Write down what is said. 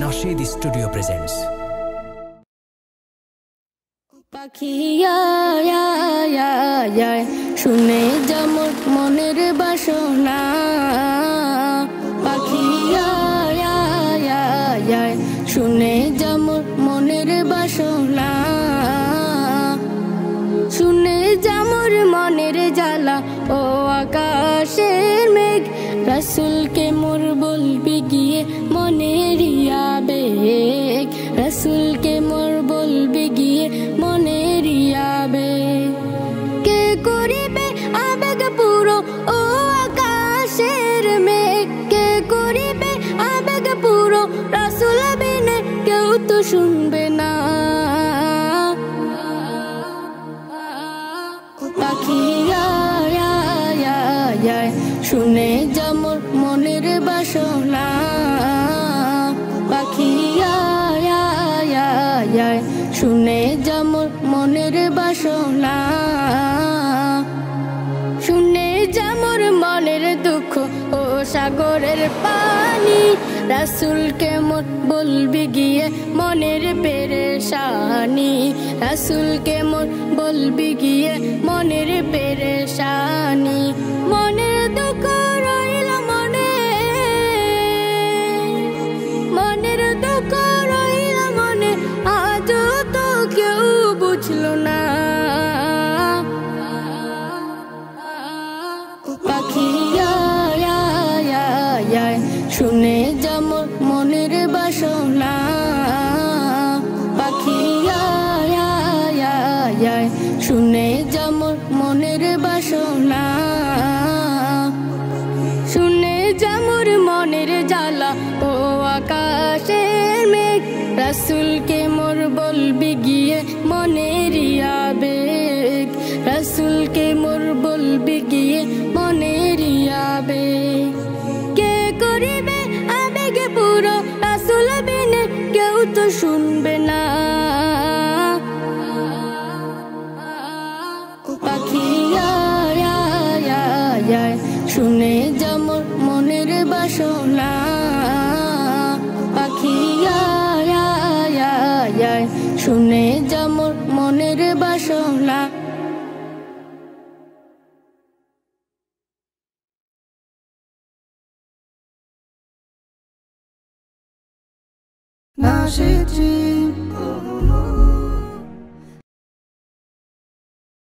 Nasheed studio presents. পাখি শুনে যেমন মনের বাসনা, পাখি শুনে যেমন মনের বাসনা, শুনে যেমন মনের জ্বালা ও আকাশের মেঘ, রাসূলকে মোর বলবি গিয়ে মনের আবেগ, রাসূলকে মোর বলবি গিয়ে মনের আবেগ। কে করিবে আবেগ পুরো ও আকাশের মেঘ, কে করিবে আবেগ পুরো, রাসূল বিনে কেউ তো শুনবে না। পাখি শুনে যেমন মনের বাসনা, পাখি শুনে যেমন মনের বাসনা, শুনে যেমন মনের দুঃখ ও সাগরের পানি, রাসূলকে মোর বলবি গিয়ে মনের পেরেশানি, রাসূলকে মোর বলবি গিয়ে মনের পেরেশানি। মনের দুঃখ রইল মনে, মনের দুঃখ রইল মনে, আজও তো কেউ বুঝলো না। পাখি শুনে যেমন মনের বাসনা, পাখি শুনে যেমন মনের বাসনা, শুনে যেমন মনের জ্বালা ও আকাশের মেঘ, রাসূলকে মোর বলবি গিয়ে মনের আবেগ, রাসূলকে মোর বলবি গিয়ে মনের আবেগ। কে করিবে আবেগে পুরো, রাসূল বিনে কেউ তো শুনবে না। পাখি শুনে যেমন মনের বাসনা, পাখি শুনে যেমন মনের বাসনা। নাশিদ